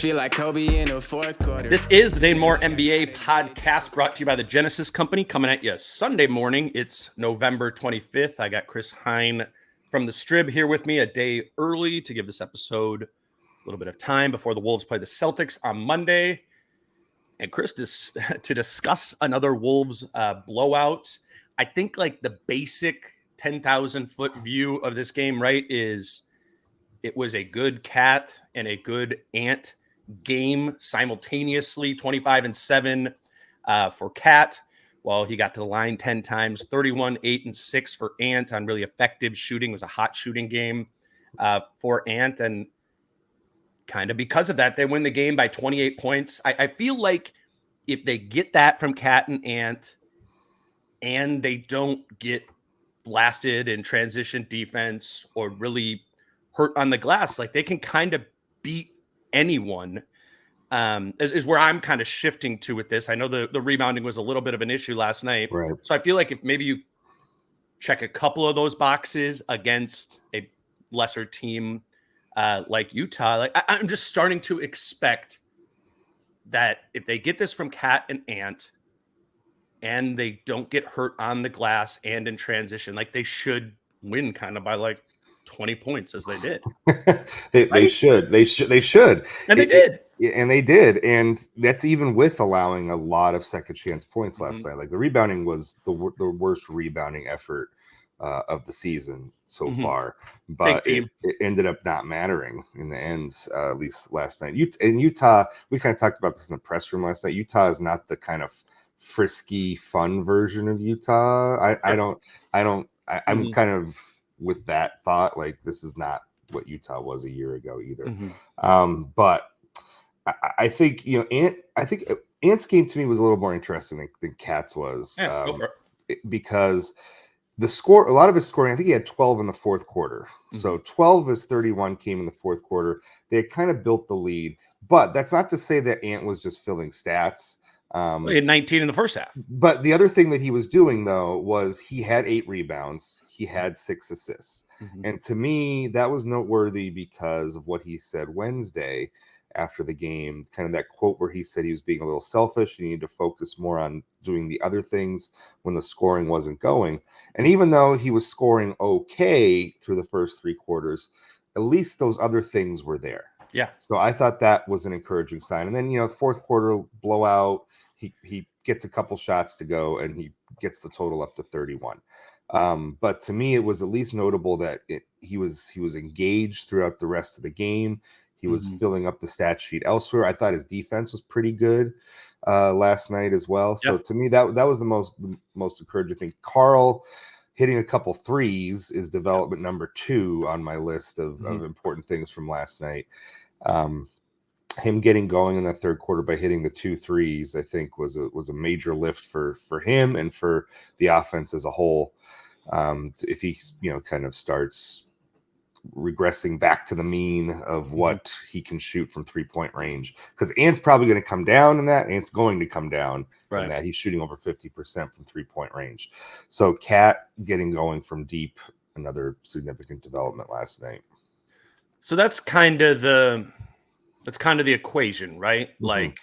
feel like Kobe in the fourth quarter. This is the Dane Moore NBA podcast brought to you by the Genesis Company, coming at you Sunday morning. It's November 25th. I got Chris Hine from the Strib here with me a day early to give this episode a little bit of time before the Wolves play the Celtics on Monday. And Chris, to discuss another Wolves blowout. I think like the basic 10,000 foot view of this game, right, is it was a good Cat and a good Ant game simultaneously, 25-7 for Cat, while he got to the line 10 times, 31, 8, and 6 for Ant on really effective shooting. It was a hot shooting game for Ant, and kind of because of that, they win the game by 28 points. I feel like if they get that from Cat and Ant, and they don't get blasted in transition defense or really hurt on the glass, like they can kind of beat anyone, is where I'm kind of shifting to with this. I know the rebounding was a little bit of an issue last night. Right. So I feel like if maybe you check a couple of those boxes against a lesser team like Utah, like I'm just starting to expect that if they get this from Cat and Ant and they don't get hurt on the glass and in transition, like they should win kind of by like 20 points as they did. They should. And they did. And they did. And that's even with allowing a lot of second chance points last night. Like the rebounding was the worst rebounding effort of the season so far. But it ended up not mattering in the end, at least last night. In Utah, we kind of talked about this in the press room last night. Utah is not the kind of frisky, fun version of Utah. I'm kind of with that thought, like this is not what Utah was a year ago either. But I think, Ant's game to me was a little more interesting than Cat's was. Go for it. Because the score, a lot of his scoring, I think he had 12 in the fourth quarter. So 12 of his 31 came in the fourth quarter. They had kind of built the lead, but that's not to say that Ant was just filling stats. He had 19 in the first half. But the other thing that he was doing, though, was he had 8 rebounds. He had 6 assists. And to me, that was noteworthy because of what he said Wednesday after the game, kind of that quote where he said he was being a little selfish. He needed to focus more on doing the other things when the scoring wasn't going. And even though he was scoring okay through the first 3 quarters, at least those other things were there. Yeah. So I thought that was an encouraging sign. And then, fourth quarter blowout, he gets a couple shots to go and he gets the total up to 31. But to me, it was at least notable that he was engaged throughout the rest of the game. He was filling up the stat sheet elsewhere. I thought his defense was pretty good last night as well. So to me, that was the most encouraging thing. Carl hitting a couple threes is development number 2 on my list of important things from last night. Him getting going in that third quarter by hitting the 2 threes, I think was a major lift for him and for the offense as a whole. If he kind of starts regressing back to the mean of what he can shoot from 3-point range, because Ant's probably going to come down in that. Ant's going to come down in that. He's shooting over 50% from 3-point range. So Cat getting going from deep, another significant development last night. So that's kind of the equation, right? Like,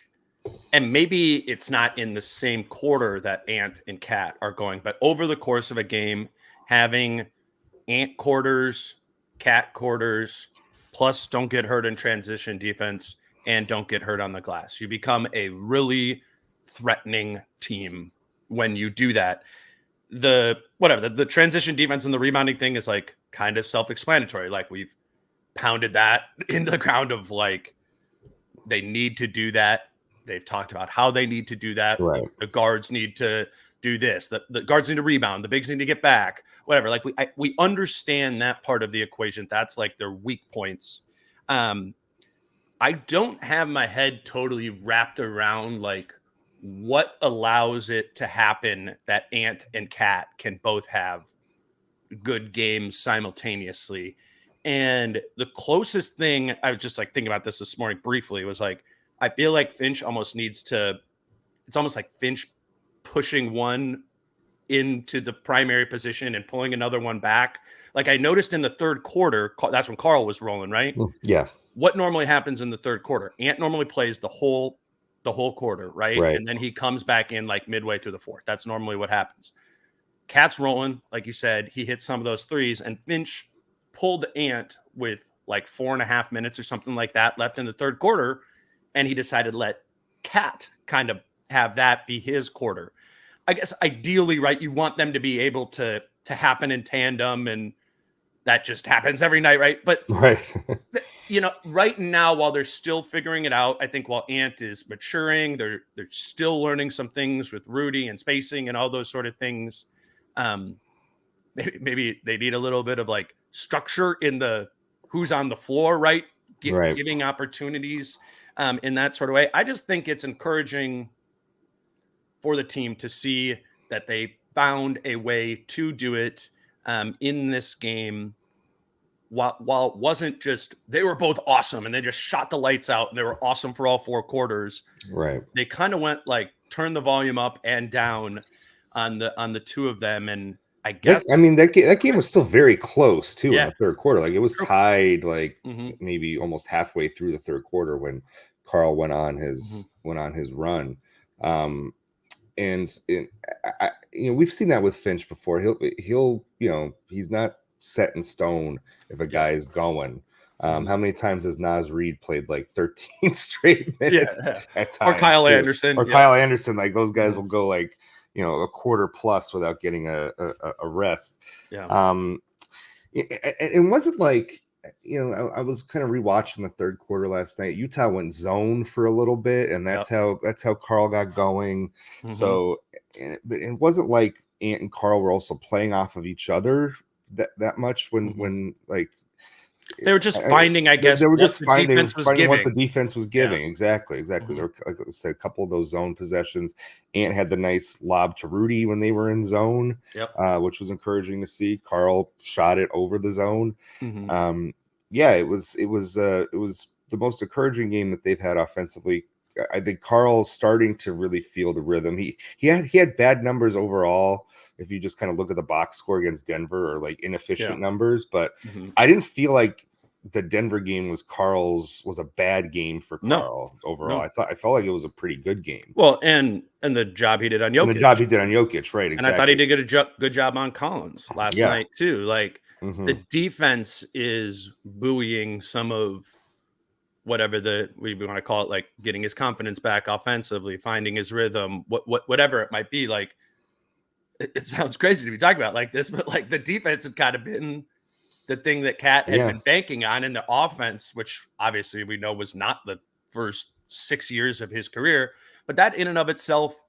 and maybe it's not in the same quarter that Ant and Cat are going, but over the course of a game, having Ant quarters, Cat quarters, plus don't get hurt in transition defense and don't get hurt on the glass. You become a really threatening team when you do that. The transition defense and the rebounding thing is like kind of self-explanatory. Like we've pounded that into the ground of like, they need to do that. They've talked about how they need to do that. Right. The guards need to do this. The guards need to rebound. The bigs need to get back. Whatever. Like we understand that part of the equation. That's like their weak points. I don't have my head totally wrapped around like what allows it to happen that Ant and Cat can both have good games simultaneously. And the closest thing, I was just like thinking about this morning briefly, was like, I feel like Finch almost needs to, it's almost like Finch pushing one into the primary position and pulling another one back. Like I noticed in the third quarter, that's when Carl was rolling, right? Yeah. what normally happens in the third quarter? Ant normally plays the whole quarter, right? Right. And then he comes back in like midway through the fourth. That's normally what happens. Cat's rolling, like you said. He hit some of those threes, and Finch pulled Ant with like 4.5 minutes or something like that left in the third quarter, and he decided to let Cat kind of have that be his quarter. I guess ideally, right, you want them to be able to happen in tandem, and that just happens every night, right? But Right. right now, while they're still figuring it out, I think while Ant is maturing, they're still learning some things with Rudy and spacing and all those sort of things. Maybe they need a little bit of like structure in the who's on the floor, right? Right. Giving opportunities in that sort of way. I just think it's encouraging for the team to see that they found a way to do it in this game. While it wasn't just they were both awesome and they just shot the lights out and they were awesome for all 4 quarters. Right. They kind of went like turn the volume up and down on the two of them, and I guess that game was still very close too in Yeah. the third quarter. Like it was True. tied like Mhm. maybe almost halfway through the third quarter when Carl went on his run. And we've seen that with Finch before. He'll he's not set in stone if a guy is going. How many times has Naz Reid played like 13 straight minutes at times? Or Kyle Anderson. Kyle Anderson. Like those guys will go like a quarter plus without getting a rest. Yeah. It wasn't like I was kind of rewatching the third quarter last night. Utah went zone for a little bit, and that's how Carl got going. Mhm. So it wasn't like Ant and Carl were also playing off of each other that much when like they were just finding, I guess, they were just finding what the giving. defense was giving. Yeah. Exactly. Mhm. There were, like I said, a couple of those zone possessions. Ant had the nice lob to Rudy when they were in zone, which was encouraging to see. Carl shot it over the zone. Mhm. It was the most encouraging game that they've had offensively. I think Carl's starting to really feel the rhythm. He had bad numbers overall if you just kind of look at the box score against Denver, or like inefficient numbers, but I didn't feel like the Denver game was a bad game for Carl overall. No. I felt like it was a pretty good game. Well, and the job he did on Jokic. And the job he did on Jokic, right? Exactly. And I thought he did good job on Collins last night too. Like the defense is buoying some of whatever we want to call it, like getting his confidence back offensively, finding his rhythm, whatever it might be. Like it sounds crazy to be talking about like this, but like the defense had kind of been the thing that Cat had been banking on, in the offense, which obviously we know was not the first 6 years of his career, but that in and of itself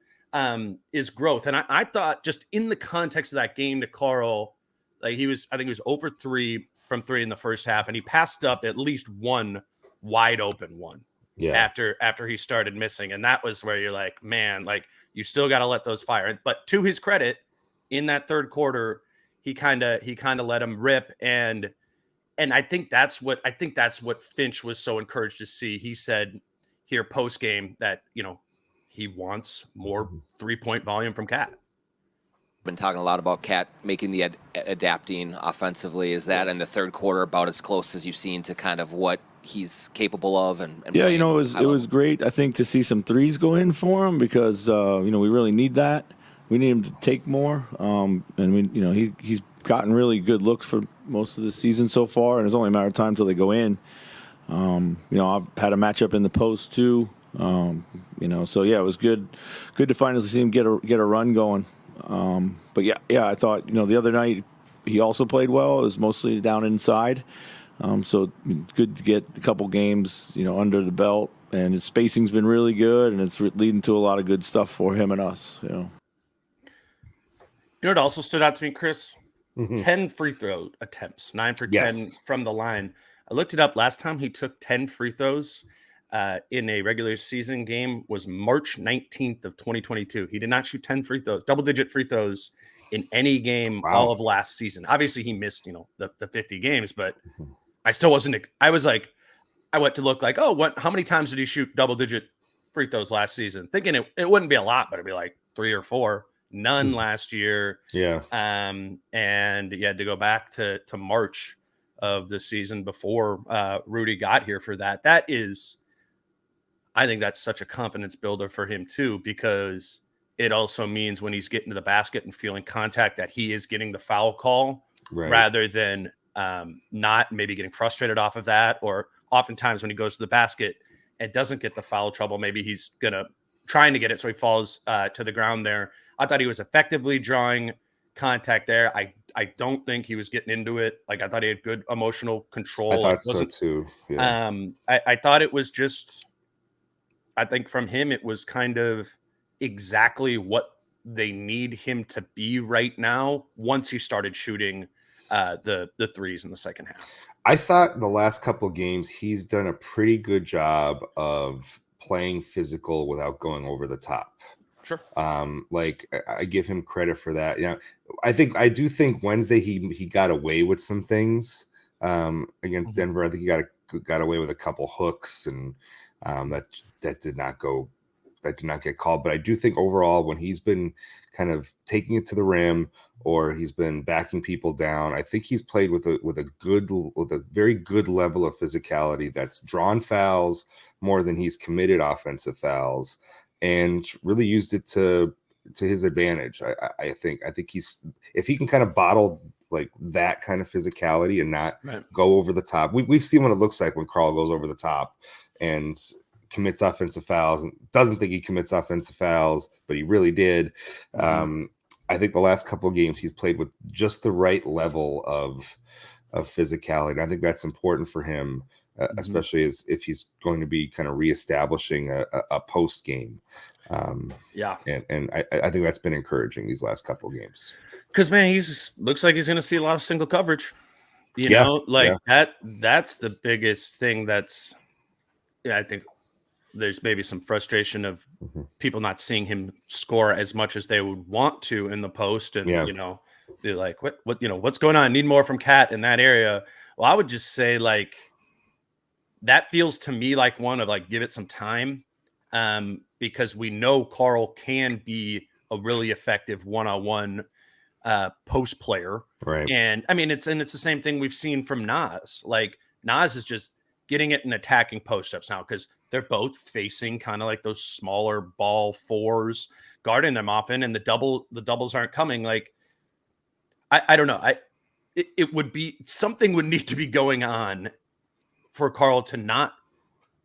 is growth. And I thought, just in the context of that game to Carl, like I think he was over 3 from 3 in the first half, and he passed up at least one wide open one after he started missing. And that was where you're like, man, like you still got to let those fire. But to his credit, in that third quarter, he kind of let him rip. And I think that's what Finch was so encouraged to see. He said here post game that, he wants more 3-point volume from Cat. Been talking a lot about Cat making the adapting offensively. Is that in the third quarter about as close as you've seen to kind of what he's capable of? And it was great, I think, to see some threes go in for him, because we really need that. We need him to take more, and he's gotten really good looks for most of the season so far, and it's only a matter of time till they go in. I've had a matchup in the post too, so it was good to finally see him get a run going. But I thought the other night he also played well. It was mostly down inside, so good to get a couple games under the belt, and his spacing's been really good, and it's leading to a lot of good stuff for him and us. What also stood out to me, Chris? 10 free throw attempts, 9 for 10 from the line. I looked it up. Last time he took 10 free throws in a regular season game was March 19th of 2022. He did not shoot 10 free throws, double-digit free throws in any game all of last season. Obviously, he missed, the 50 games, but I still wasn't. I was like, I went to look like, how many times did he shoot double-digit free throws last season? Thinking it wouldn't be a lot, but it'd be like 3 or 4. None last year. Yeah. And you had to go back to March of the season before Rudy got here for that. I think that's such a confidence builder for him too, because it also means when he's getting to the basket and feeling contact that he is getting the foul call rather than not maybe getting frustrated off of that. Or oftentimes when he goes to the basket and doesn't get the foul trouble, maybe he's trying to get it so he falls to the ground there. I thought he was effectively drawing contact there. I don't think he was getting into it. Like, I thought he had good emotional control. I thought so too. Yeah. I thought it was just, I think from him, it was kind of exactly what they need him to be right now once he started shooting the threes in the second half. I thought the last couple of games, he's done a pretty good job of playing physical without going over the top. Sure. Like, I give him credit for that. Yeah. I do think Wednesday he got away with some things against Denver. I think he got away with a couple hooks, and that did not get called. But I do think overall, when he's been kind of taking it to the rim or he's been backing people down, I think he's played with a very good level of physicality that's drawn fouls more than he's committed offensive fouls, and really used it to his advantage. I think he's, if he can kind of bottle like that kind of physicality and not go over the top. We've seen what it looks like when Karl goes over the top and commits offensive fouls, and doesn't think he commits offensive fouls, but he really did. I think the last couple of games he's played with just the right level of physicality. And I think that's important for him, especially if he's going to be kind of reestablishing a post game. And I think that's been encouraging these last couple of games. Because, man, looks like he's going to see a lot of single coverage. That's the biggest thing. I think there's maybe some frustration of people not seeing him score as much as they would want to in the post. And, they're like, what's going on? I need more from Cat in that area. Well, I would just say, like, that feels to me like one of, like, give it some time, because we know Karl can be a really effective one-on-one post player. Right. And I mean, it's the same thing we've seen from Naz. Like, Naz is just getting it and attacking post-ups now, because they're both facing kind of like those smaller ball fours, guarding them often, and the doubles aren't coming. Like, I don't know. It would be, something would need to be going on for Karl to not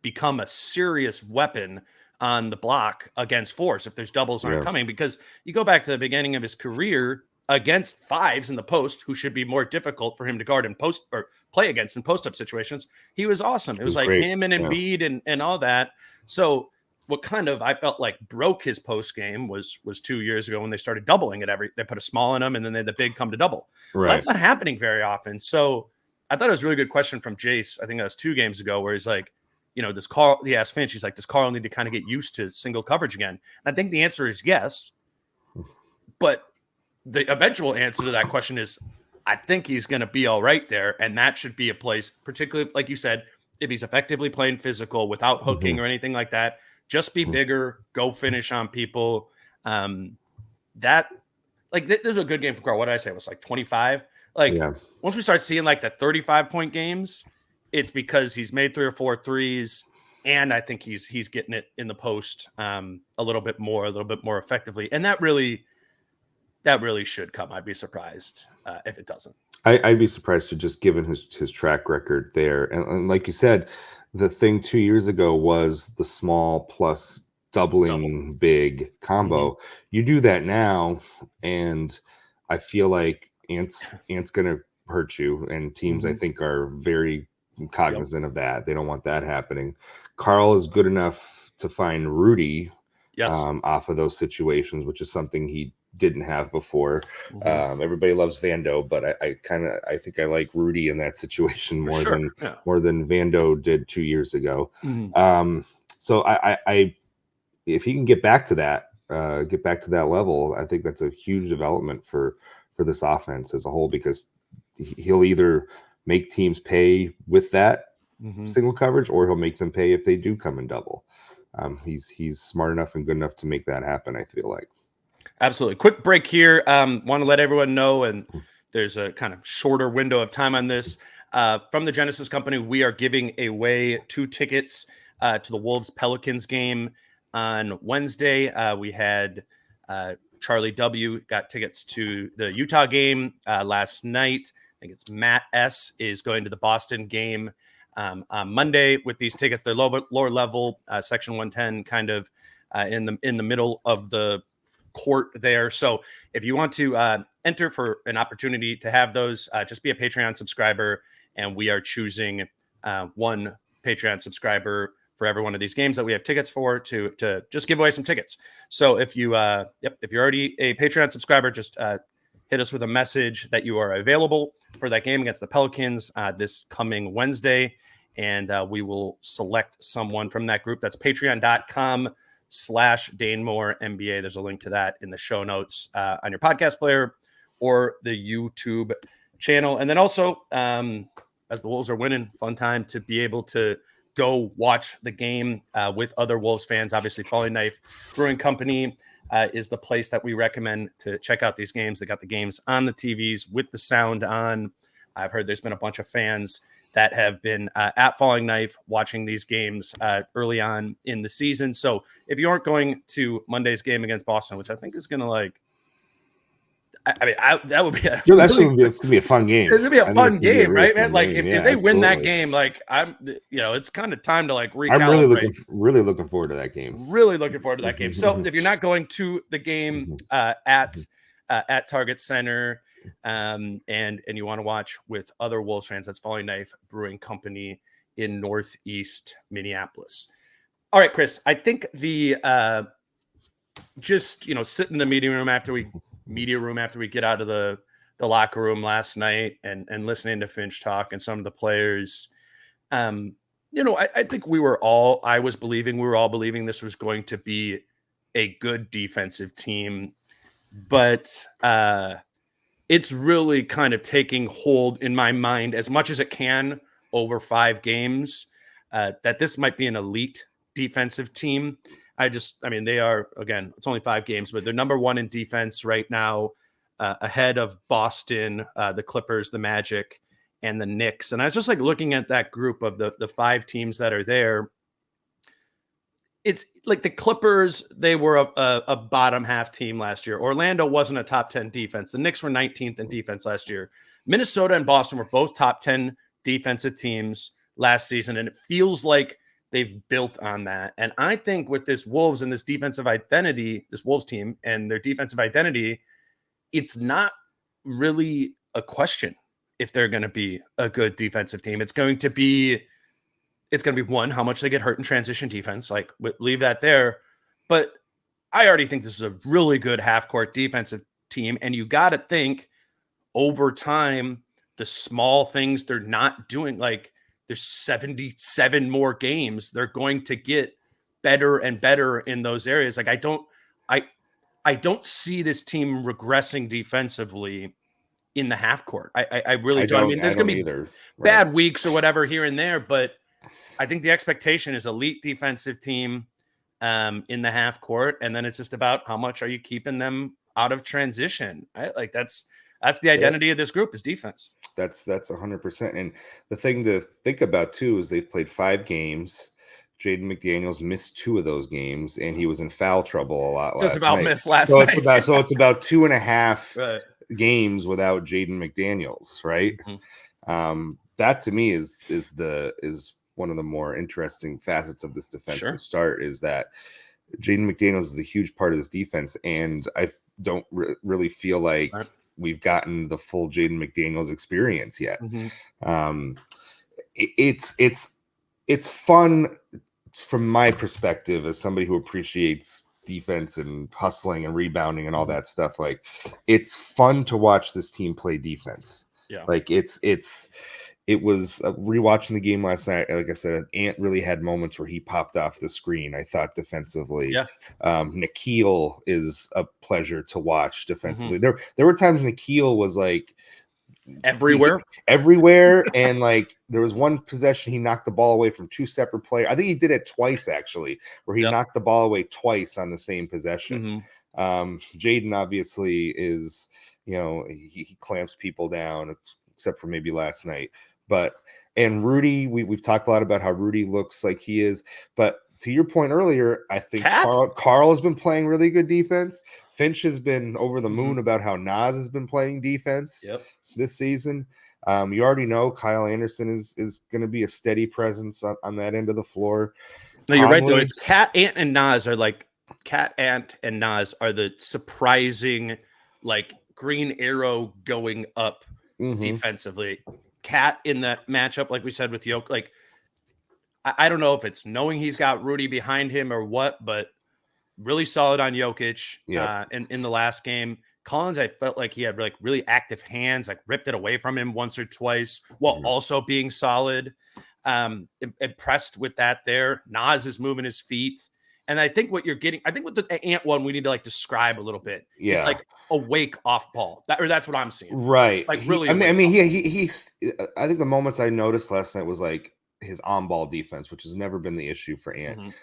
become a serious weapon on the block against fours if there's doubles aren't coming. Because you go back to the beginning of his career against fives in the post, who should be more difficult for him to guard in post or play against in post-up situations, he was awesome. It was like great. Him and Embiid and all that. So what kind of, I felt like, broke his post game was 2 years ago when they started doubling it. They put a small in him, and then the big come to double. Right. Well, that's not happening very often. So I thought it was a really good question from Jace. I think that was 2 games ago, where he's like, does Karl, he asked Finch, he's like, does Karl need to kind of get used to single coverage again? And I think the answer is yes. But the eventual answer to that question is, I think he's going to be all right there. And that should be a place, particularly, like you said, if he's effectively playing physical without hooking or anything like that, just be bigger, go finish on people. There's a good game for Karl. What did I say? It was like 25. Once we start seeing like the 35-point games, it's because he's made 3 or 4 threes. And I think he's getting it in the post a little bit more effectively. And that really should come. I'd be surprised if it doesn't. I'd be surprised too, just given his track record there. And like you said, the thing 2 years ago was the small plus doubling big combo. You do that now, and I feel like Ant's going to hurt you. And teams, I think, are very cognizant of that. They don't want that happening. Karl is good enough to find Rudy off of those situations, which is something he didn't have before. Everybody loves Vando, but I think I like Rudy in that situation more than Vando did 2 years ago. So I if he can get back to that level, I think that's a huge development for this offense as a whole, because he'll either make teams pay with that single coverage, or he'll make them pay if they do come in double. He's smart enough and good enough to make that happen, I feel like. Absolutely. Quick break here. Want to let everyone know, and there's a kind of shorter window of time on this. From the Genesis Company, we are giving away 2 tickets to the Wolves Pelicans game on Wednesday. We had Charlie W. got tickets to the Utah game last night. I think it's Matt S. is going to the Boston game on Monday with these tickets. They're lower level, section 110, kind of in the middle of the court there. So if you want to enter for an opportunity to have those, just be a Patreon subscriber, and we are choosing one Patreon subscriber for every one of these games that we have tickets for to just give away some tickets. So if you if you're already a Patreon subscriber, just hit us with a message that you are available for that game against the Pelicans this coming Wednesday, and we will select someone from that group. That's patreon.com/DaneMooreNBA. There's a link to that in the show notes on your podcast player or the YouTube channel. And then also, as the Wolves are winning, fun time to be able to go watch the game with other Wolves fans. Obviously, Falling Knife Brewing Company is the place that we recommend to check out these games. They got the games on the TVs with the sound on. I've heard there's been a bunch of fans that have been at Falling Knife watching these games early on in the season. So if you aren't going to Monday's game against Boston, which I think is going to that would be it's gonna be a fun game. It's gonna be a fun game, right, man? Like if they win that game, like it's kind of time to recalibrate. I'm really looking forward to that game. Really looking forward to that game. So if you're not going to the game at Target Center, and you want to watch with other Wolves fans, that's Falling Knife Brewing Company in Northeast Minneapolis. All right, Chris, I think the just sit in the media room after we get out of the locker room last night and listening to Finch talk and some of the players, I think we were all believing this was going to be a good defensive team, but it's really kind of taking hold in my mind as much as it can over 5 games, that this might be an elite defensive team. They are, again, it's only 5 games, but they're number 1 in defense right now, ahead of Boston, the Clippers, the Magic, and the Knicks. And I was just looking at that group of the 5 teams that are there. It's like the Clippers, they were a bottom half team last year. Orlando wasn't a top 10 defense. The Knicks were 19th in defense last year. Minnesota and Boston were both top 10 defensive teams last season. And it feels like they've built on that. And I think with this Wolves and this defensive identity, this Wolves team and their defensive identity, it's not really a question if they're going to be a good defensive team. It's going to be one, how much they get hurt in transition defense, leave that there. But I already think this is a really good half-court defensive team. And you got to think over time, the small things they're not doing, there's 77 more games. They're going to get better and better in those areas. I don't see this team regressing defensively in the half court. I really don't. I mean, there's going to be bad weeks or whatever here and there, but I think the expectation is elite defensive team in the half court. And then it's just about how much are you keeping them out of transition. Right? That's the identity of this group is defense. That's 100%. And the thing to think about too is they've played 5 games. Jaden McDaniels missed 2 of those games, and he was in foul trouble a lot just last about night. Missed last night. It's about 2.5 right. games without Jaden McDaniels, right? Mm-hmm. That to me is one of the more interesting facets of this defensive start, is that Jaden McDaniels is a huge part of this defense, and I don't really feel like we've gotten the full Jaden McDaniels experience yet. Mm-hmm. It's fun from my perspective as somebody who appreciates defense and hustling and rebounding and all that stuff. It's fun to watch this team play defense. Yeah. It was rewatching the game last night. Like I said, Ant really had moments where he popped off the screen. I thought defensively, Nikhil is a pleasure to watch defensively. Mm-hmm. There were times Nikhil was everywhere, and there was one possession he knocked the ball away from 2 separate players. I think he did it twice actually, where he knocked the ball away twice on the same possession. Mm-hmm. Jaden obviously is he clamps people down, except for maybe last night. And Rudy, we've talked a lot about how Rudy looks like he is, but to your point earlier, I think Carl has been playing really good defense. Finch has been over the moon about how Nas has been playing defense this season. You already know Kyle Anderson is going to be a steady presence on that end of the floor. No, you're right, though. It's Cat, Ant, and Nas are like Cat, Ant, and Nas are the surprising, like, green arrow going up defensively. Cat in that matchup, like we said with Yoke, like, I don't know if it's knowing he's got Rudy behind him or what, but really solid on Jokic in the last game. Collins, I felt like he had like really active hands, like ripped it away from him once or twice while also being solid. Impressed with that there. Nas is moving his feet. And I think what you're getting, I think with the Ant one, we need to like describe a little bit. Yeah. It's like awake off ball. That's what I'm seeing. Right. Like really. I think the moments I noticed last night was like his on-ball defense, which has never been the issue for Ant.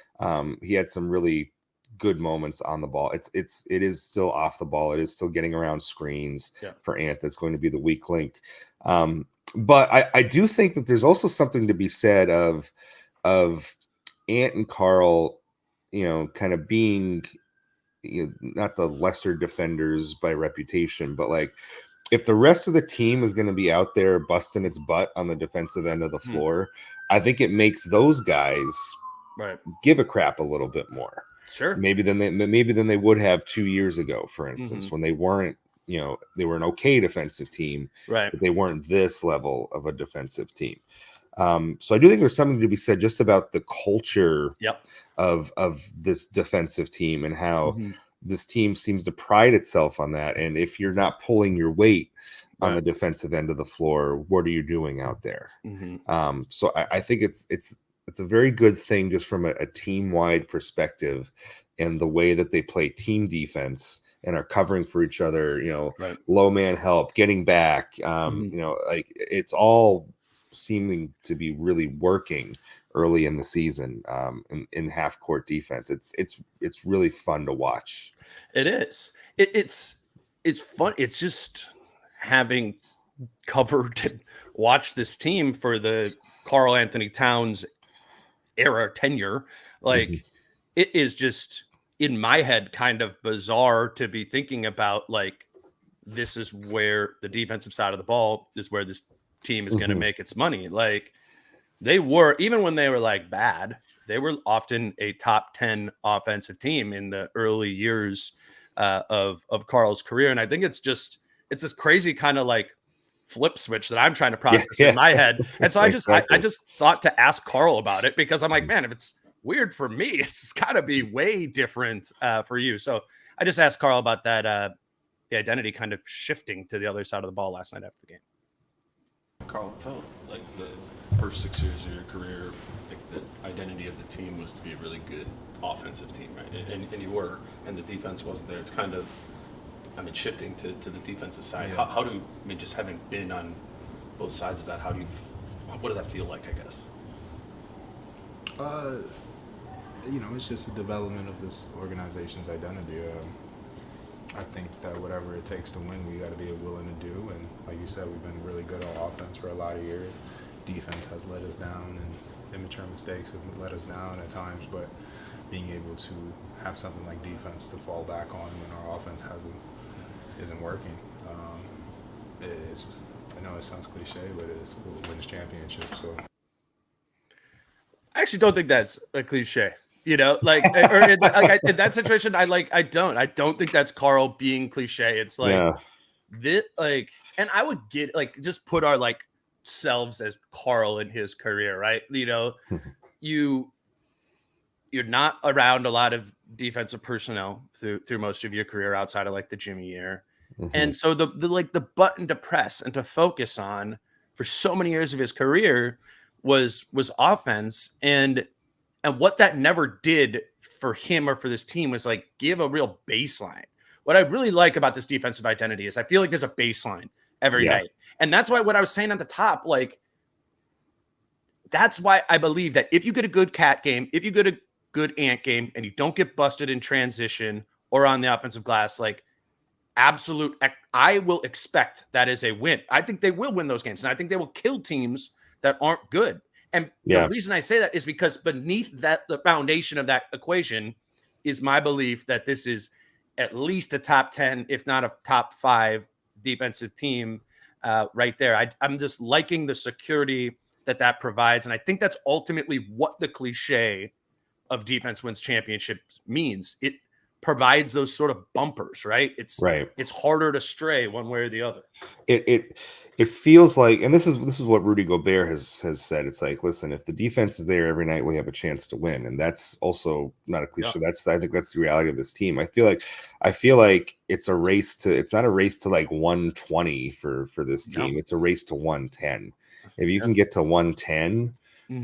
He had some really good moments on the ball. It is still off the ball. It is still getting around screens for Ant. That's going to be the weak link. But I do think that there's also something to be said of Ant and Carl, kind of being, not the lesser defenders by reputation, but like if the rest of the team is going to be out there busting its butt on the defensive end of the floor, I think it makes those guys give a crap a little bit more. Sure. Maybe than they would have 2 years ago, for instance, when they weren't, they were an okay defensive team, right? But they weren't this level of a defensive team. So I do think there's something to be said just about the culture of this defensive team and how this team seems to pride itself on that. And if you're not pulling your weight on the defensive end of the floor, what are you doing out there? So I think it's a very good thing just from a team-wide perspective and the way that they play team defense and are covering for each other, low man help, getting back, like it's all seeming to be really working early in the season in half court defense. It's really fun to watch. It is. It's fun. It's just having covered and watched this team for the Karl Anthony Towns era tenure. Like it is just in my head kind of bizarre to be thinking about like this is where the defensive side of the ball is where this team is going to make its money. Like they were, even when they were like bad, they were often a top 10 offensive team in the early years of Karl's career. And I think it's this crazy kind of like flip switch that I'm trying to process in my head. And so I just thought to ask Karl about it because I'm like, man, if it's weird for me, it's got to be way different for you. So I just asked Karl about that, the identity kind of shifting to the other side of the ball last night after the game. Karl, it felt like the first 6 years of your career, like the identity of the team was to be a really good offensive team, right? And you were, and the defense wasn't there. It's kind of, shifting to the defensive side. Yeah. How do you, just having been on both sides of that, what does that feel like, I guess? It's just the development of this organization's identity. I think that whatever it takes to win, we got to be willing to do. And like you said, we've been really good on offense for a lot of years. Defense has let us down, and immature mistakes have let us down at times. But being able to have something like defense to fall back on when our offense isn't working, I know it sounds cliche, but it's we'll win this championship. So I actually don't think that's a cliche. Like, or in that situation, I don't think that's Karl being cliche. It's like this, like, and I would get like just put our like selves as Karl in his career, right? You're not around a lot of defensive personnel through most of your career outside of like the Jimmy year, and so the button to press and to focus on for so many years of his career was offense. And what that never did for him or for this team was like give a real baseline. What I really like about this defensive identity is I feel like there's a baseline every night. And that's why what I was saying at the top, like, that's why I believe that if you get a good Cat game, if you get a good Ant game, and you don't get busted in transition or on the offensive glass, like I will expect that is a win. I think they will win those games, and I think they will kill teams that aren't good. And the reason I say that is because beneath that, the foundation of that equation is my belief that this is at least a top 10, if not a top 5 defensive team right there. I'm just liking the security that provides. And I think that's ultimately what the cliche of defense wins championships means. It provides those sort of bumpers, right? It's harder to stray one way or the other. It feels like, and this is what Rudy Gobert has said. It's like, listen, if the defense is there every night, we have a chance to win, and that's also not a cliche. I think that's the reality of this team. I feel like it's a race to. It's not a race to like 120 for this team. It's a race to 110. If you can get to 110,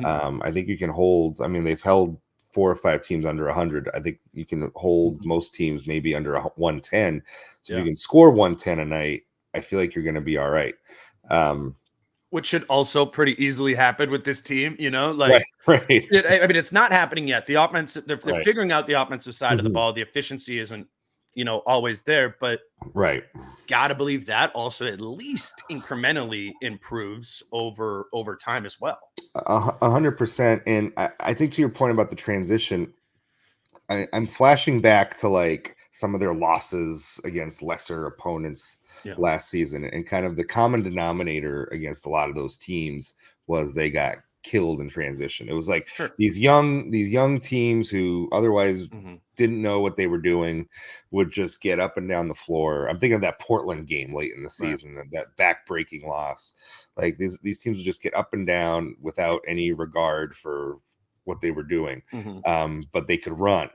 I think you can hold. I mean, they've held 4 or 5 teams under 100. I think you can hold most teams maybe under 110. So if you can score 110 a night, I feel like you're going to be all right. Which should also pretty easily happen with this team, like right. I mean, it's not happening yet. The offense, they're figuring out the offensive side of the ball. The efficiency isn't, always there, but gotta believe that also at least incrementally improves over time as well. 100%. And I think to your point about the transition, I'm flashing back to like some of their losses against lesser opponents last season, and kind of the common denominator against a lot of those teams was they got killed in transition. It was like these young teams who otherwise didn't know what they were doing would just get up and down the floor. I'm thinking of that Portland game late in the season, that back-breaking loss. Like these teams would just get up and down without any regard for what they were doing, but they could run.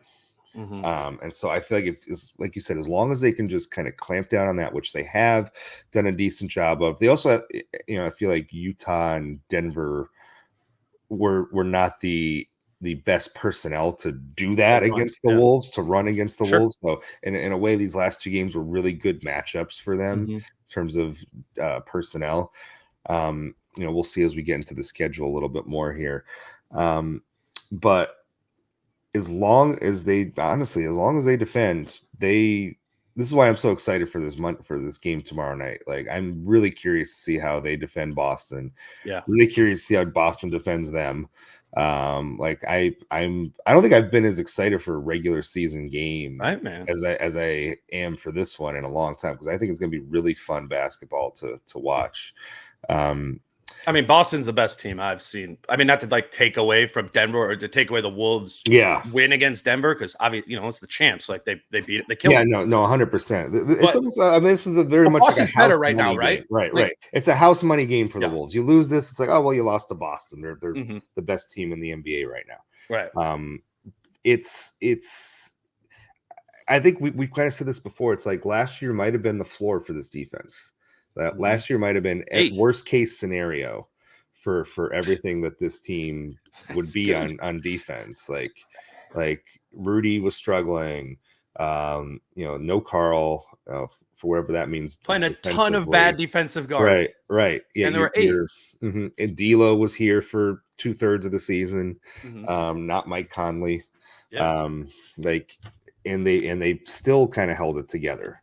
And so I feel like it's like you said, as long as they can just kind of clamp down on that, which they have done a decent job of. They also have, I feel like Utah and Denver were not the best personnel to do that against the Wolves, to run against the Wolves. So in a way, these last 2 games were really good matchups for them in terms of personnel. We'll see as we get into the schedule a little bit more here. But as long as they defend, this is why I'm so excited for this game tomorrow night. Like, I'm really curious to see how they defend Boston. Really curious to see how Boston defends them. I don't think I've been as excited for a regular season game as I am for this one in a long time, because I think it's going to be really fun basketball to watch. I mean, Boston's the best team I've seen. I mean, not to like take away from Denver or to take away the Wolves win against Denver, because obviously, it's the champs. Like they beat it, they killed it. No, 100%. It's almost, this is a very much Boston's like a better right now, right? Right. It's a house money game for the Wolves. You lose this, it's like, oh well, you lost to Boston. They're the best team in the NBA right now. Right. It's. I think we kind of said this before. It's like last year might have been the floor for this defense. That last year might have been a worst case scenario for everything that this team would be on defense. Like Rudy was struggling, no Carl, for whatever that means. Playing a ton of bad defensive guard. Right. Yeah, and there were 8. And D'Lo was here for 2/3 of the season. Not Mike Conley. And they still kind of held it together.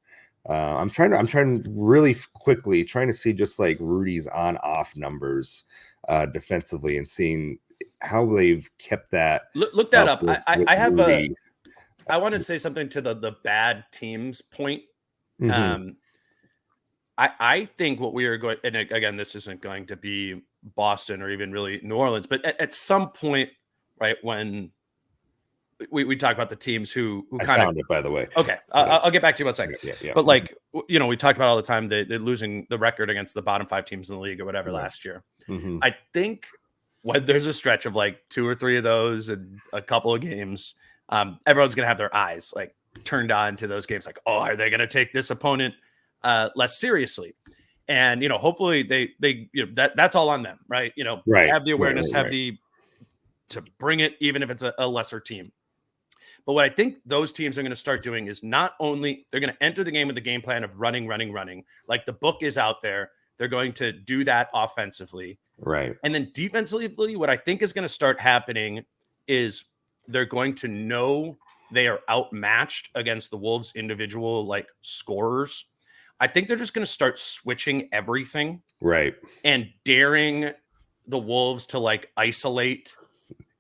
I'm trying really quickly to see just like Rudy's on-off numbers defensively, and seeing how they've kept that. Look that up. I have Rudy. I want to say something to the bad teams point. I think what we are going, and again, this isn't going to be Boston or even really New Orleans, but at some point, right, when we talk about the teams who kind of found it, by the way. Okay, I'll get back to you in 1 second. Yeah. But like, we talked about all the time they're losing the record against the bottom 5 teams in the league or whatever last year. I think when there's a stretch of like 2 or 3 of those and a couple of games, everyone's gonna have their eyes like turned on to those games. Like, oh, are they gonna take this opponent less seriously? And hopefully they that's all on them, right? Have the awareness, to bring it, even if it's a lesser team. But what I think those teams are going to start doing is not only they're going to enter the game with the game plan of running. Like the book is out there. They're going to do that offensively. Right. And then defensively, what I think is going to start happening is they're going to know they are outmatched against the Wolves' individual like scorers, I think they're just going to start switching everything, Right. and daring the Wolves to like isolate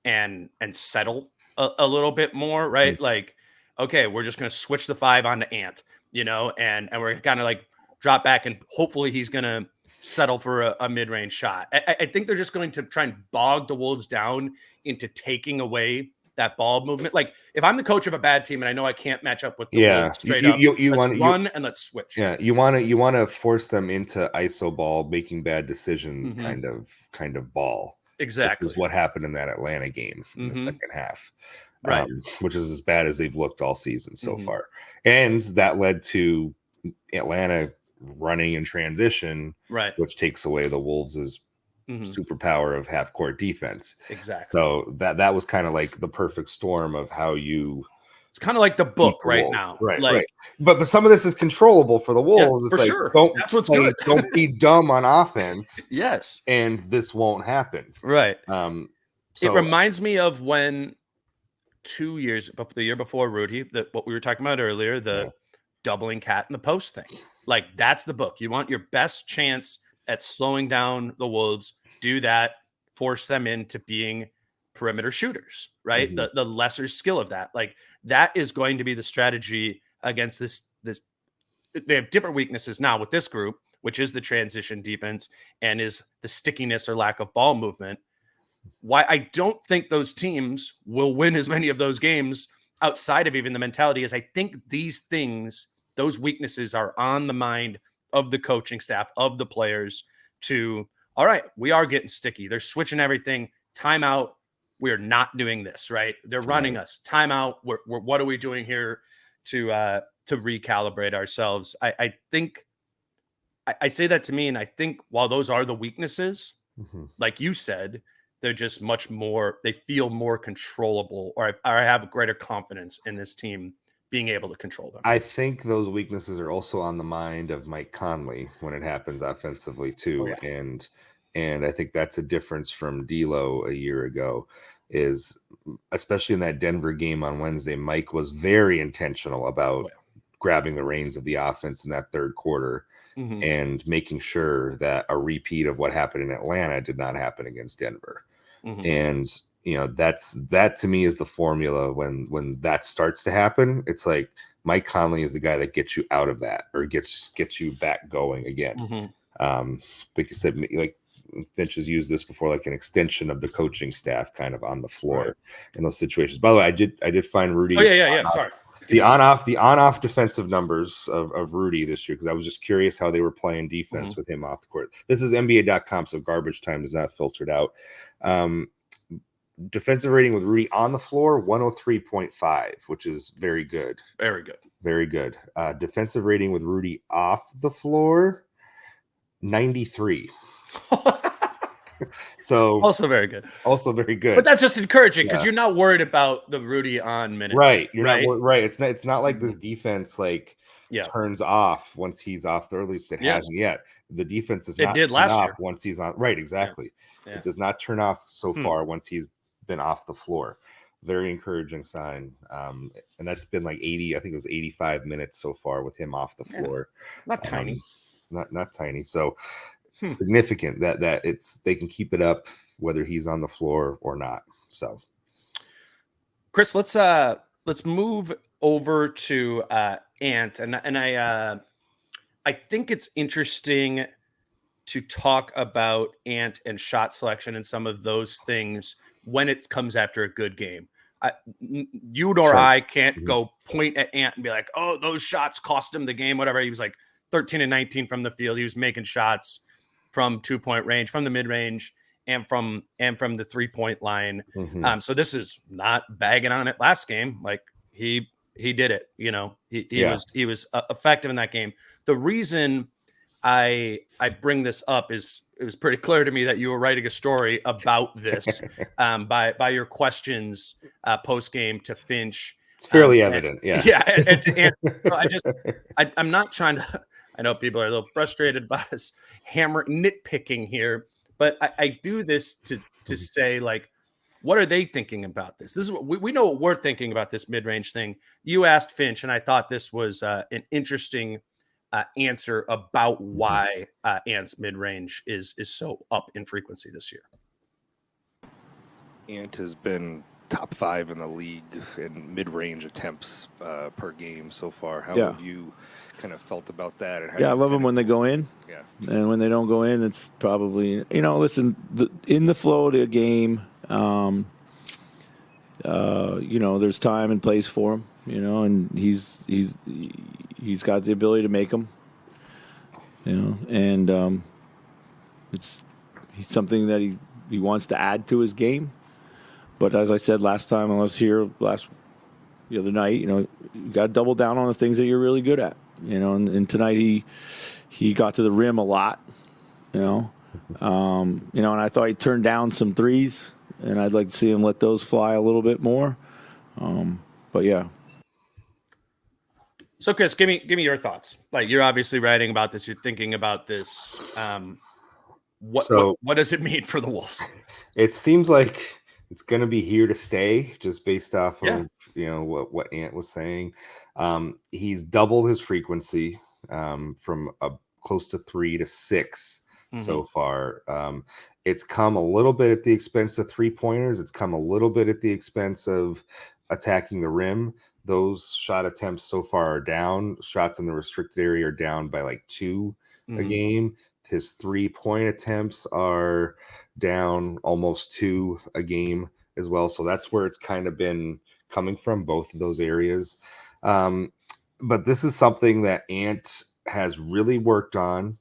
and settle a little bit more, right? Like, okay, we're just going to switch the 5 onto Ant, and we're kind of like drop back, and hopefully he's going to settle for a mid-range shot. I think they're just going to try and bog the Wolves down into taking away that ball movement. Like, if I'm the coach of a bad team and I know I can't match up with the Wolves straight up, let's run and let's switch. Yeah, you want to force them into ISO ball, making bad decisions, kind of ball. Exactly. Which is what happened in that Atlanta game in the second half, right? Which is as bad as they've looked all season so far, and that led to Atlanta running in transition, right? Which takes away the Wolves' superpower of half-court defense. Exactly. So that was kind of like the perfect storm of how you. It's kind of like the book right now, right? Like, right. But some of this is controllable for the Wolves. It's for like, sure. That's what's good. good. Don't be dumb on offense. Yes, and this won't happen. Right. So it reminds me of when 2 years, but the year before Rudy, what we were talking about earlier, the doubling cat in the post thing. Like, that's the book. You want your best chance at slowing down the Wolves. Do that. Force them into being perimeter shooters, right? The lesser skill of that. Like, that is going to be the strategy against this. They have different weaknesses now with this group, which is the transition defense and is the stickiness or lack of ball movement. Why I don't think those teams will win as many of those games outside of even the mentality is I think these things, those weaknesses are on the mind of the coaching staff, of the players to, all right, we are getting sticky. They're switching everything. Timeout. We're not doing this, right? They're running us. Timeout. We're what are we doing here to recalibrate ourselves? I think I say that to me, and I think while those are the weaknesses, like you said, they're just much more. They feel more controllable, or I have greater confidence in this team being able to control them. I think those weaknesses are also on the mind of Mike Conley when it happens offensively too, and I think that's a difference from D'Lo a year ago. Is especially in that Denver game on Wednesday, Mike was very intentional about grabbing the reins of the offense in that third quarter and making sure that a repeat of what happened in Atlanta did not happen against Denver. And that to me is the formula when that starts to happen. It's like Mike Conley is the guy that gets you out of that or gets you back going again. Like you said, like Finch has used this before, like an extension of the coaching staff kind of on the floor in those situations. By the way, I did find Rudy. Sorry. The on-off defensive numbers of Rudy this year, because I was just curious how they were playing defense with him off the court. This is NBA.com, so garbage time is not filtered out. Defensive rating with Rudy on the floor, 103.5, which is very good. Very good. Very good. Defensive rating with Rudy off the floor, 93. So also very good. Also very good. But that's just encouraging because you're not worried about the Rudy on minute. Right. You're not right. It's not like this defense turns off once he's off the earliest. It hasn't yet. The defense is not did last year once he's on. Right, exactly. Yeah. It does not turn off so far once he's been off the floor. Very encouraging sign. And that's been like 80, I think it was 85 minutes so far with him off the floor. Not tiny. Not tiny. So significant that they can keep it up whether he's on the floor or not. So Chris, let's move over to Ant, and I think it's interesting to talk about Ant and shot selection and some of those things when it comes after a good game. You nor I can't go point at Ant and be like, oh, those shots cost him the game, whatever. He was like 13 and 19 from the field. He was making shots from 2-point range, from the mid range, and from the 3-point line. So this is not bagging on it last game. Like he did it. He was effective in that game. The reason I bring this up is it was pretty clear to me that you were writing a story about this by your questions post game to Finch. It's fairly evident. I'm not trying to. I know people are a little frustrated by us nitpicking here, but I do this to say, like, What are they thinking about this? This is what we know what we're thinking about this mid-range thing. You asked Finch, and I thought this was an interesting answer about why Ant's mid-range is so up in frequency this year. Ant has been top 5 in the league in mid-range attempts per game so far. How have you kind of felt about that? And how I love them when they go in. Yeah. And when they don't go in, it's probably, listen, in the flow of the game, there's time and place for him, and he's got the ability to make them, and he's something that he wants to add to his game. But as I said last time I was here the other night, you got to double down on the things that you're really good at, and tonight he got to the rim a lot, and I thought he turned down some threes, and I'd like to see him let those fly a little bit more. But yeah. So Chris, give me your thoughts. Like, you're obviously writing about this, you're thinking about this. What does it mean for the Wolves? It seems like it's going to be here to stay, just based off of what Ant was saying. He's doubled his frequency from close to 3 to 6 so far. It's come a little bit at the expense of 3-pointers. It's come a little bit at the expense of attacking the rim. Those shot attempts so far are down. Shots in the restricted area are down by like 2 a game. His 3-point attempts are down almost 2 a game as well. So that's where it's kind of been coming from, both of those areas. But this is something that Ant has really worked on.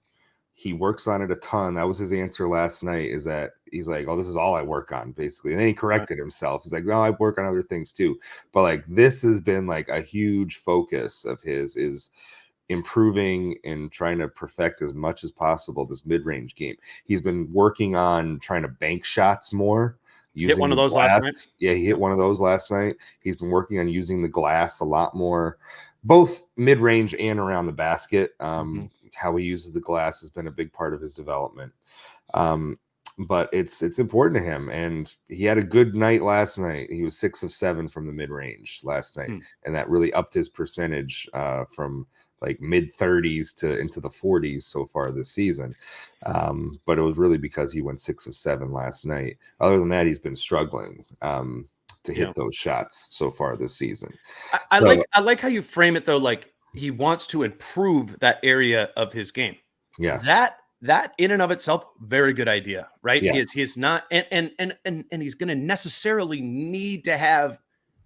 He works on it a ton. That was his answer last night, is that he's like, oh, this is all I work on, basically. And then he corrected himself. He's like, no, I work on other things too. But like, this has been like a huge focus of his, is improving and trying to perfect as much as possible this mid-range game. He's been working on trying to bank shots more. Hit one of those last night. Yeah, he hit one of those last night. He's been working on using the glass a lot more, both mid-range and around the basket. How he uses the glass has been a big part of his development. But it's important to him, and he had a good night last night. He was 6 of 7 from the mid-range last night, and that really upped his percentage from like mid-30s to into the 40s so far this season. But it was really because he went 6 of 7 last night. Other than that, he's been struggling to hit those shots so far this season. I like how you frame it though. Like, he wants to improve that area of his game. Yes. That in and of itself, very good idea, right? Yeah. He's not, and he's going to necessarily need to have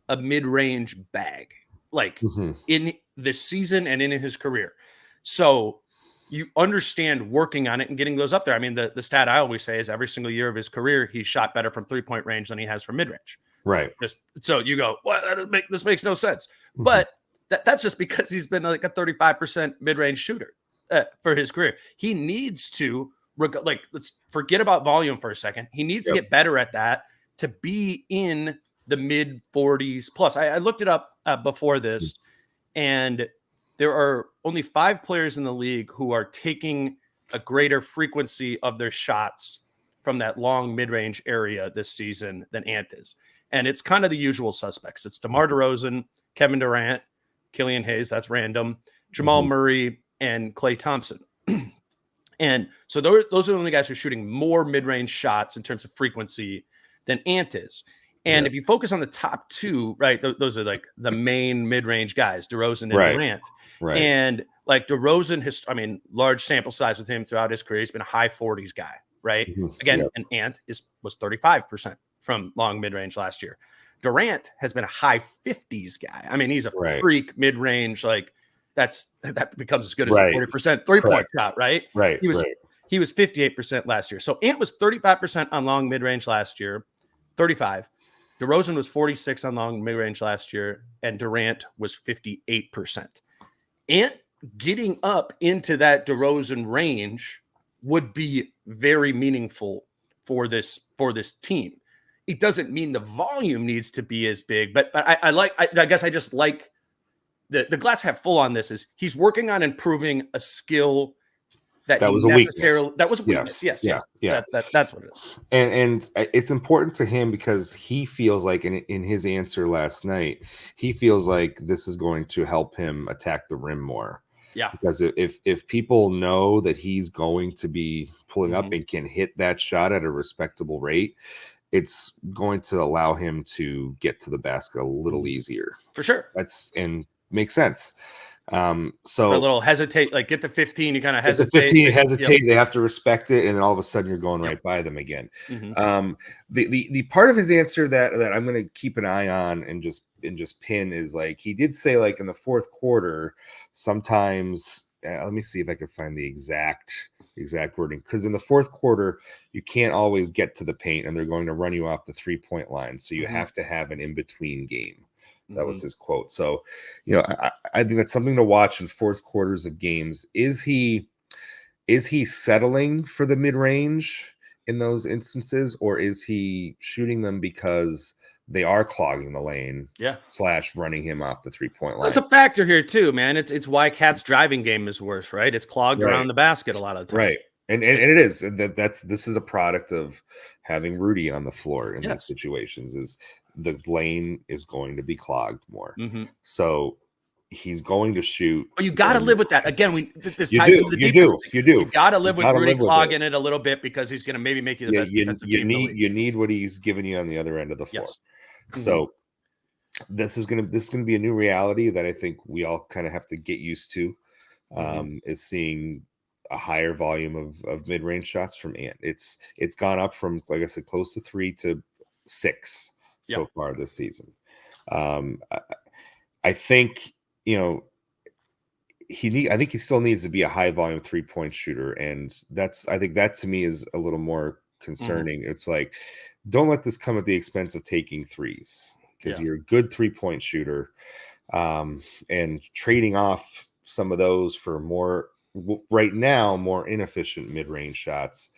a mid-range bag, like in this season and in his career. So you understand working on it and getting those up there. I mean, the stat I always say is every single year of his career, he's shot better from 3-point range than he has from mid-range. Right. Just so you go, well, this makes no sense. But that's just because he's been like a 35% mid-range shooter for his career. He needs to, let's forget about volume for a second. He needs to get better at that to be in the mid 40s plus. I looked it up before this, and there are only 5 players in the league who are taking a greater frequency of their shots from that long mid-range area this season than Ant is. And it's kind of the usual suspects. It's DeMar DeRozan, Kevin Durant, Killian Hayes, that's random, Jamal Murray, and Klay Thompson. And so those are the only guys who are shooting more mid-range shots in terms of frequency than Ant is. And if you focus on the top 2, right, those are like the main mid-range guys, DeRozan and Durant. Right. And like DeRozan, large sample size with him throughout his career. He's been a high 40s guy, right? Again, and Ant was 35% from long mid-range last year. Durant has been a high 50s guy. I mean, he's a freak mid-range. Like that becomes as good as a 40% 3-point shot, right? Right. He was 58% last year. So Ant was 35% on long mid-range last year, 35. DeRozan was 46 on long mid-range last year, and Durant was 58%. Ant getting up into that DeRozan range would be very meaningful for this team. It doesn't mean the volume needs to be as big, but I guess I just like the glass half full on this is he's working on improving a skill that That he was a weakness. necessarily that was a Yeah. weakness. Yes, Yeah. yes. Yeah. That's what it is. And it's important to him because he feels like in his answer last night, he feels like this is going to help him attack the rim more. Yeah. Because if people know that he's going to be pulling up Mhm. and can hit that shot at a respectable rate, it's going to allow him to get to the basket a little easier. For sure. And makes sense. So For a little hesitate, like get to 15, you kind of it's a hesitate. 15, you like, hesitate, yep. they have to respect it, and then all of a sudden you're going right by them again. Mhm. The part of his answer that I'm going to keep an eye on and just pin is like he did say like in the fourth quarter sometimes let me see if I can find the exact wording, because in the fourth quarter you can't always get to the paint and they're going to run you off the 3-point line, so you have to have an in-between game. That was his quote. So, you know, I think that's something to watch in fourth quarters of games. Is he settling for the mid-range in those instances, or is he shooting them because they are clogging the lane / running him off the 3-point line? That's a factor here too, man. It's why Cat's driving game is worse, right? It's clogged around the basket a lot of the time. Right. And it is this is a product of having Rudy on the floor in these situations. Is the lane is going to be clogged more. So he's going to shoot. But you got to live with that. Again, this You ties do, into the you defense. do, you do. You got to live with gotta Rudy live with clogging it a little bit because he's going to maybe make you the best defensive team in the league. You need what he's giving you on the other end of the floor. So this is gonna be a new reality that I think we all kind of have to get used to. Is seeing a higher volume of mid-range shots from Ant. It's gone up from, like I said, close to 3 to 6 so far this season. I think, you know, I think he still needs to be a high volume 3-point shooter, and I think that to me is a little more concerning. It's like, don't let this come at the expense of taking threes, because you're a good 3-point shooter, and trading off some of those for more inefficient mid-range shots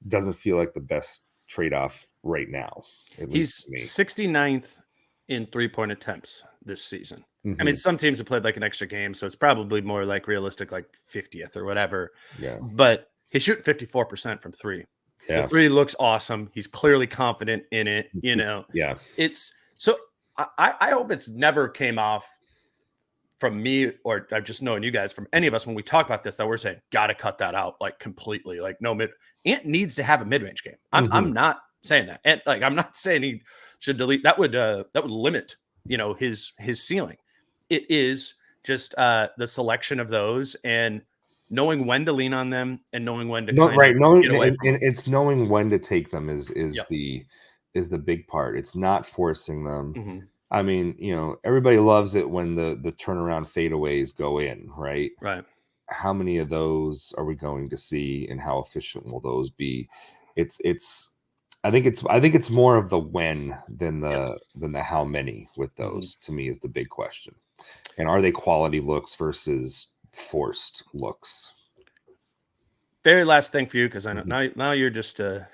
doesn't feel like the best trade-off right now. He's 69th in 3-point attempts this season. I mean, some teams have played like an extra game, so it's probably more like realistic, like 50th or whatever. Yeah. But he's shooting 54% from 3. Yeah. The 3 looks awesome. He's clearly confident in it. You know. Yeah. It's so I hope it's never came off from me, or I've just known you guys, from any of us when we talk about this, that we're saying got to cut that out like completely. Like no Ant needs to have a mid-range game. I'm not saying that, and like I'm not saying he should delete. That would limit, you know, his ceiling. It is just the selection of those and knowing when to lean on them and knowing when to it's knowing when to take them is the big part. It's not forcing them. I mean, you know, everybody loves it when the turnaround fadeaways go in, right? Right. How many of those are we going to see, and how efficient will those be? I think it's more of the when than the how many with those. To me, is the big question. And are they quality looks versus forced looks? Very last thing for you, because I know now you're just a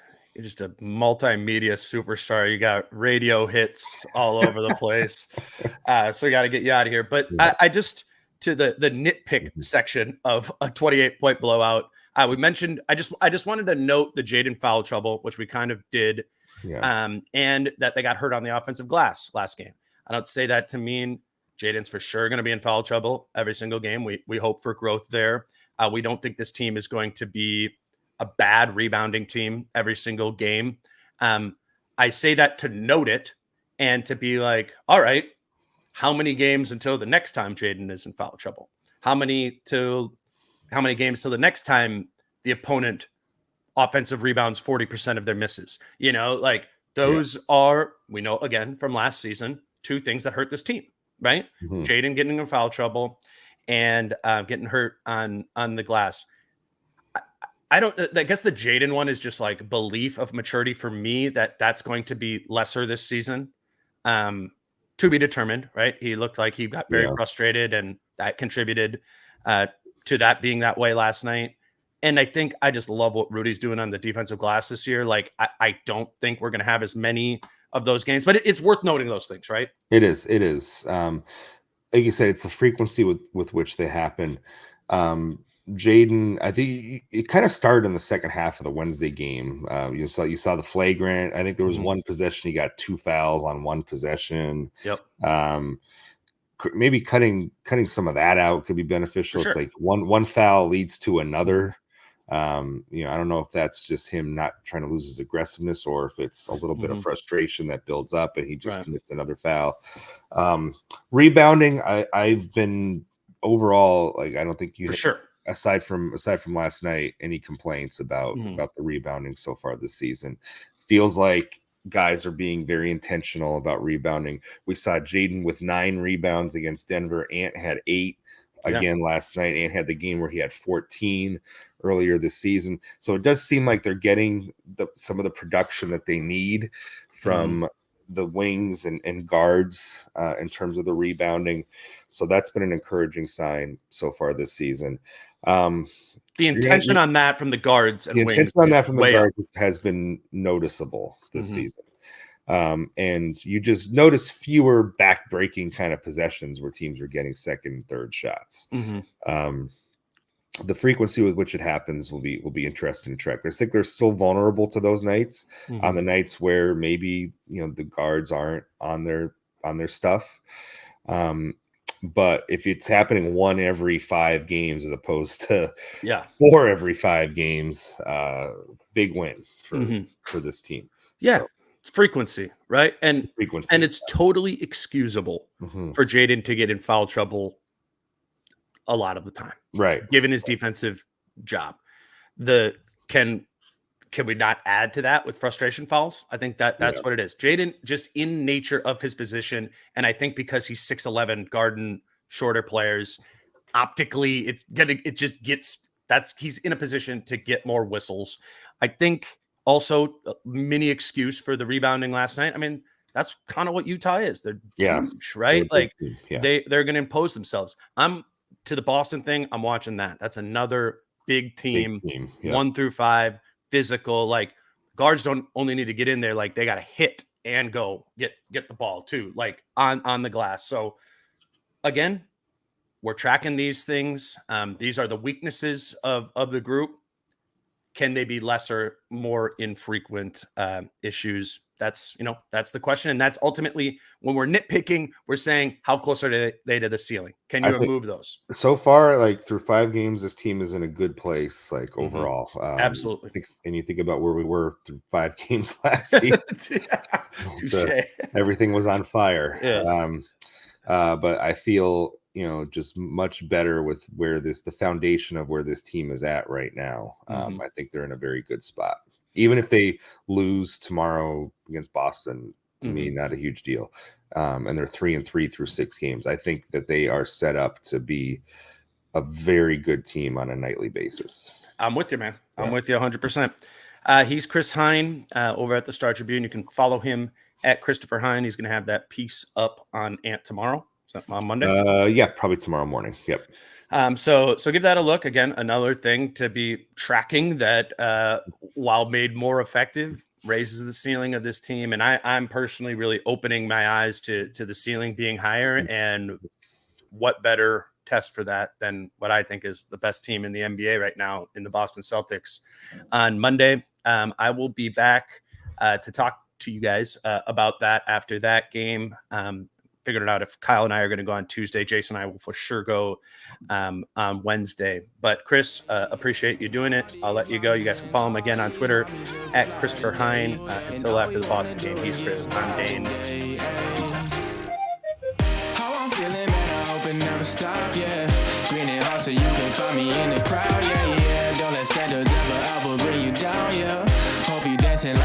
multimedia superstar. You got radio hits all over the place. So we got to get you out of here. But I just, to the nitpick section of a 28-point blowout, we mentioned, I just wanted to note the Jaden foul trouble, which we kind of did. And that they got hurt on the offensive glass last game. I don't say that to mean Jaden's for sure going to be in foul trouble every single game. We hope for growth there. We don't think this team is going to be a bad rebounding team every single game. I say that to note it and to be like, all right, how many games until the next time Jaden is in foul trouble? How many games till the next time the opponent offensive rebounds 40% of their misses? You know, like those are, we know again from last season, 2 things that hurt this team, right? Jaden getting in foul trouble and getting hurt on the glass. I guess the Jaden one is just like belief of maturity for me that's going to be lesser this season. To be determined, right? He looked like he got very frustrated, and that contributed to that being that way last night. And I think I just love what Rudy's doing on the defensive glass this year. Like, I don't think we're going to have as many of those games, but it's worth noting those things, right? It is. Like you said, it's the frequency with which they happen. Jaden, I think it kind of started in the second half of the Wednesday game. You saw the flagrant. I think there was one possession he got 2 fouls on one possession. Yep. Maybe cutting some of that out could be beneficial. Sure. It's like one foul leads to another. I don't know if that's just him not trying to lose his aggressiveness or if it's a little bit of frustration that builds up and he just commits another foul. Rebounding, I've been overall, like, I don't think you for sure. Aside from last night, any complaints about the rebounding so far this season? Feels like guys are being very intentional about rebounding. We saw Jaden with 9 rebounds against Denver. Ant had 8 again last night. Ant had the game where he had 14 earlier this season. So it does seem like they're getting some of the production that they need from the wings and guards in terms of the rebounding. So that's been an encouraging sign so far this season. The intention on that from the guards and the wings intention on that from the guards up. has been noticeable this season. And you just notice fewer back-breaking kind of possessions where teams are getting second and third shots. The frequency with which it happens will be interesting to track. I think they're still vulnerable to those nights. On the nights where maybe the guards aren't on their stuff. But if it's happening 1 every 5 games as opposed to 4 every 5 games, big win for this team. Yeah. So, it's frequency, right? And frequency. And it's totally excusable for Jaden to get in foul trouble a lot of the time. Right. Given his defensive job. Can we not add to that with frustration fouls? I think that's what it is. Jaden, just in nature of his position, and I think because he's 6'11", guarding shorter players, optically he's in a position to get more whistles. I think also mini excuse for the rebounding last night. I mean, that's kind of what Utah is. They're huge, right? Like they're going to impose themselves. I'm to the Boston thing. I'm watching that. That's another big team. 1 through 5. Physical, like guards don't only need to get in there, like they got to hit and go get the ball too, like on the glass. So again, we're tracking these things. These are the weaknesses of the group. Can they be lesser, more infrequent issues? That's the question. And that's ultimately when we're nitpicking, we're saying how close are they to the ceiling? Can you remove those? So far, like through 5 games, this team is in a good place, like overall. Absolutely. And you think about where we were through 5 games last season. So everything was on fire. Yes. But I feel, just much better with the foundation of where this team is at right now. I think they're in a very good spot. Even if they lose tomorrow against Boston, to me, not a huge deal. And they're 3-3 through 6 games. I think that they are set up to be a very good team on a nightly basis. I'm with you, man. I'm with you 100%. He's Chris Hine over at the Star Tribune. You can follow him at Christopher Hine. He's going to have that piece up on Ant tomorrow. Is that on Monday? Yeah, probably tomorrow morning. Yep. So give that a look. Again, another thing to be tracking that while made more effective, raises the ceiling of this team. And I'm personally really opening my eyes to the ceiling being higher. And what better test for that than what I think is the best team in the NBA right now in the Boston Celtics on Monday. I will be back to talk to you guys about that after that game. Figured it out if Kyle and I are going to go on Tuesday. Jason and I will for sure go on Wednesday. But Chris, appreciate you doing it. I'll let you go. You guys can follow him again on Twitter at Christopher Hine. Until after the Boston game, he's Chris. I'm Dane. Peace out. How I'm feeling, man, I hope it never stop, yeah. Green and hard so you can find me in the crowd, yeah. Don't let standards ever bring you down, yeah. Hope you dancing like